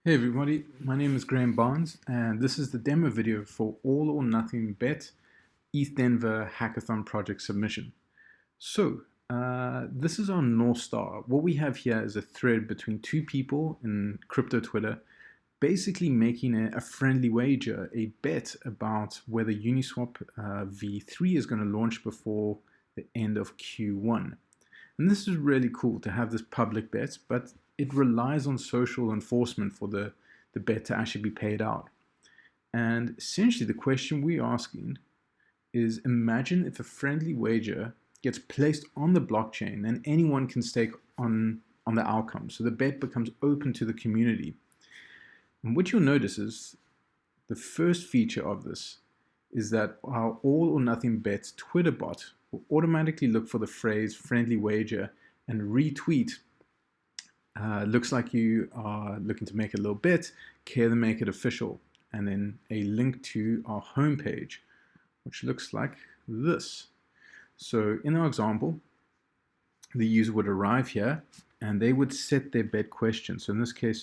Hey everybody, my name is Graham Barnes and this is the demo video for All or Nothing Bet ETH Denver Hackathon project submission. This is our North Star. What we have here is a thread between two people in crypto Twitter basically making a friendly wager, a bet about whether Uniswap v3 is going to launch before the end of Q1. And this is really cool to have this public bet, but it relies on social enforcement for the bet to actually be paid out. And essentially the question we're asking is, imagine if a friendly wager gets placed on the blockchain and anyone can stake on the outcome. So the bet becomes open to the community. And what you'll notice is the first feature of this is that our All or Nothing Bets Twitter bot will automatically look for the phrase friendly wager and retweet. Looks like you are looking to make a little bet, care to make it official, and then a link to our homepage, which looks like this. So in our example, the user would arrive here and they would set their bet question. So in this case,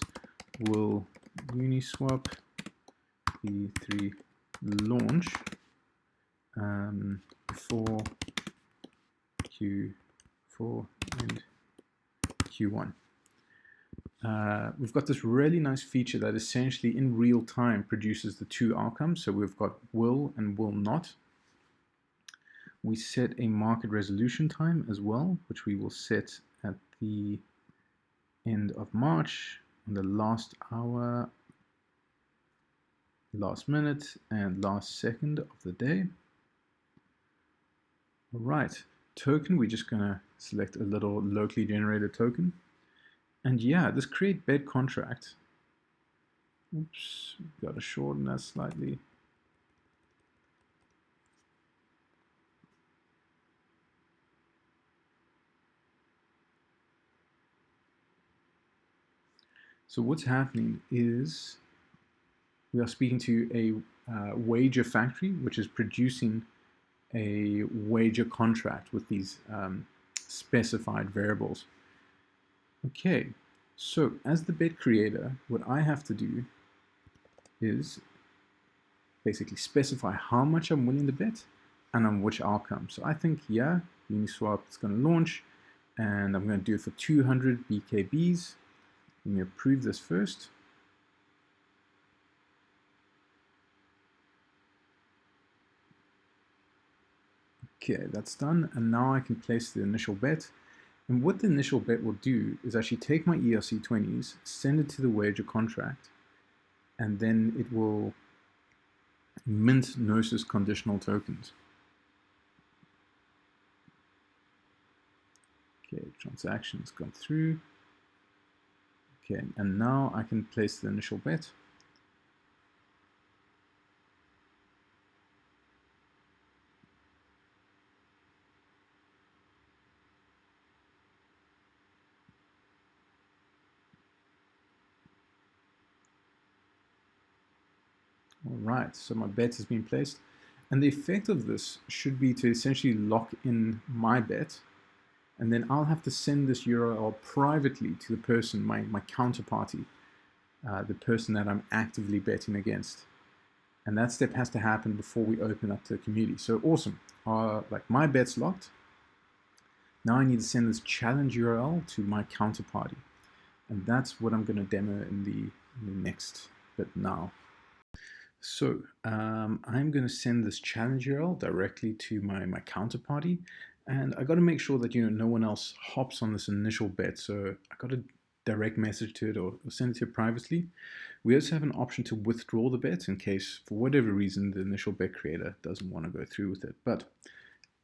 will Uniswap v3 launch before Q4 and Q1. We've got this really nice feature that essentially in real time produces the two outcomes. So we've got will and will not. We set a market resolution time as well, which we will set at the end of March, on the last hour, last minute, and last second of the day. All right, token, we're just going to select a little locally generated token. And yeah, this create bet contract. Oops, got to shorten that slightly. So what's happening is we are speaking to a wager factory, which is producing a wager contract with these specified variables. Okay, so as the bet creator, what I have to do is basically specify how much I'm willing to bet and on which outcome. So I think, yeah, Uniswap is going to launch and I'm going to do it for 200 BKBs. Let me approve this first. Okay, that's done. And now I can place the initial bet. And what the initial bet will do is actually take my ERC20s, send it to the wager contract, and then it will mint Gnosis conditional tokens. Okay, transaction's gone through. Okay, and now I can place the initial bet. All right, so my bet has been placed. And the effect of this should be to essentially lock in my bet. And then I'll have to send this URL privately to the person, my counterparty, the person that I'm actively betting against. And that step has to happen before we open up to the community. So awesome. Like my bet's locked. Now I need to send this challenge URL to my counterparty. And that's what I'm going to demo in the next bit now. So I'm going to send this challenge URL directly to my counterparty, and I got to make sure that no one else hops on this initial bet. So I got to direct message to it or send it to it privately. We also have an option to withdraw the bet in case for whatever reason the initial bet creator doesn't want to go through with it. But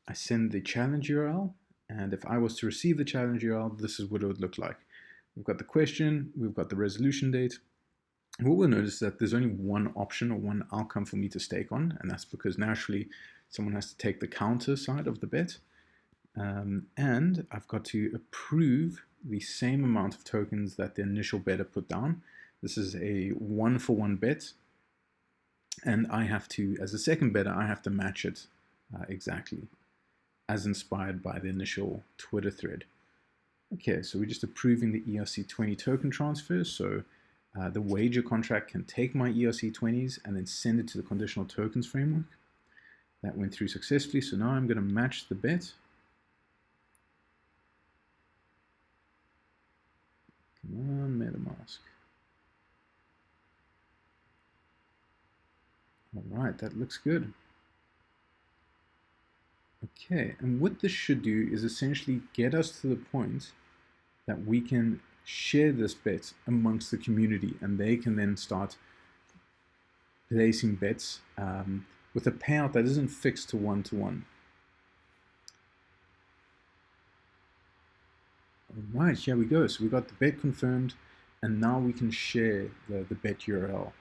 I send the challenge URL, and if I was to receive the challenge URL, this is what it would look like. We've got the question, we've got the resolution date. What we'll notice is that there's only one option or one outcome for me to stake on, and that's because naturally someone has to take the counter side of the bet. And I've got to approve the same amount of tokens that the initial bettor put down. This is a 1-for-1 bet, and I have to, as a second bettor, I have to match it exactly as inspired by the initial Twitter thread. Okay, so we're just approving the ERC20 token transfer. So The wager contract can take my ERC20s and then send it to the conditional tokens framework. That went through successfully, so now I'm going to match the bet. Come on, MetaMask. All right, that looks good. Okay, and what this should do is essentially get us to the point that we can share this bet amongst the community, and they can then start placing bets with a payout that isn't fixed to one-to-one. All right, here we go. So we got the bet confirmed, and now we can share the bet URL.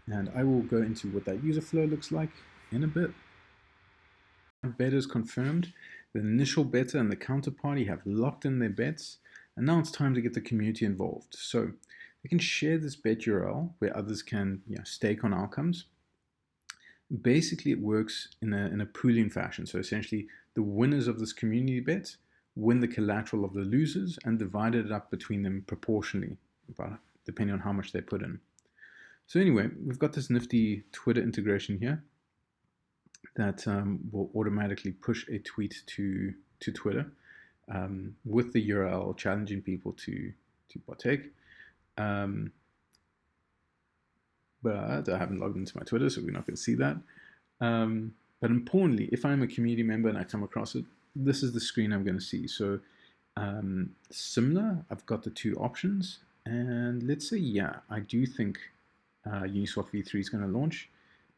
And I will go into what that user flow looks like in a bit. Bet is confirmed. The initial bettor and the counterparty have locked in their bets, and now it's time to get the community involved. So they can share this bet URL where others can stake on outcomes. Basically, it works in a pooling fashion. So essentially, the winners of this community bet win the collateral of the losers and divide it up between them proportionally, depending on how much they put in. So anyway, we've got this nifty Twitter integration here that will automatically push a tweet to Twitter with the URL challenging people to partake. But I haven't logged into my Twitter, so we're not going to see that. But importantly, if I'm a community member and I come across it, this is the screen I'm going to see. So similar, I've got the two options. And let's say, I do think Uniswap v3 is going to launch.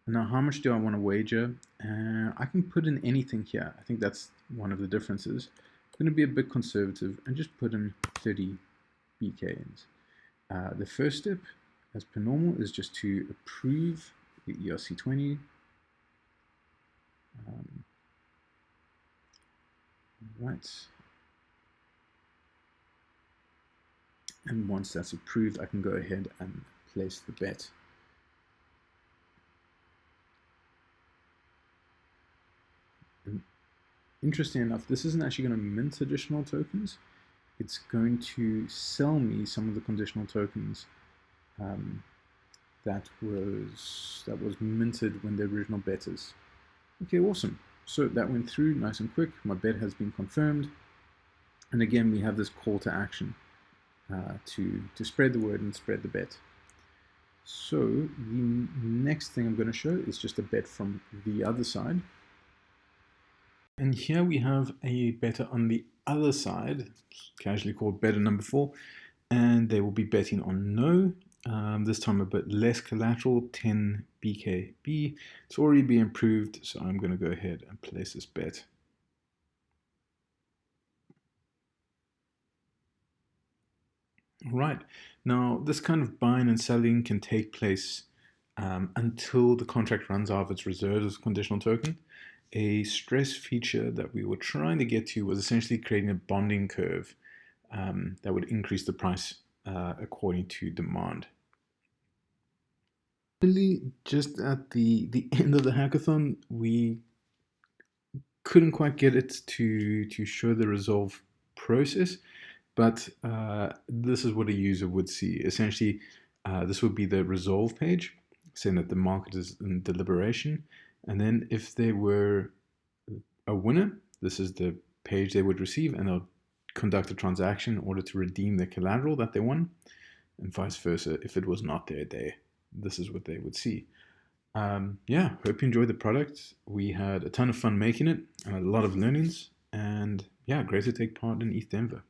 Now, how much do I want to wager? I can put in anything here. I think that's one of the differences. I'm going to be a bit conservative and just put in 30 BKs. The first step, as per normal, is just to approve the ERC20. Right. And once that's approved, I can go ahead and place the bet. And interesting enough, this isn't actually going to mint additional tokens. It's going to sell me some of the conditional tokens that was minted when the original bet is. Okay, awesome. So that went through nice and quick. My bet has been confirmed. And again, we have this call to action to spread the word and spread the bet. So the next thing I'm going to show is just a bet from the other side. And here we have a bettor on the other side, casually called bettor number 4, and they will be betting on no. This time a bit less collateral, 10 BKB. It's already been improved, so I'm going to go ahead and place this bet. All right, now this kind of buying and selling can take place until the contract runs out of its reserves as a conditional token. A stress feature that we were trying to get to was essentially creating a bonding curve that would increase the price according to demand. Really, just at the end of the hackathon, we couldn't quite get it to show the resolve process, but this is what a user would see. Essentially, this would be the resolve page, saying that the market is in deliberation. And then if they were a winner, this is the page they would receive, and they'll conduct a transaction in order to redeem the collateral that they won, and vice versa. If it was not there, this is what they would see. Yeah, hope you enjoyed the product. We had a ton of fun making it, and a lot of learnings, and yeah, great to take part in ETH Denver.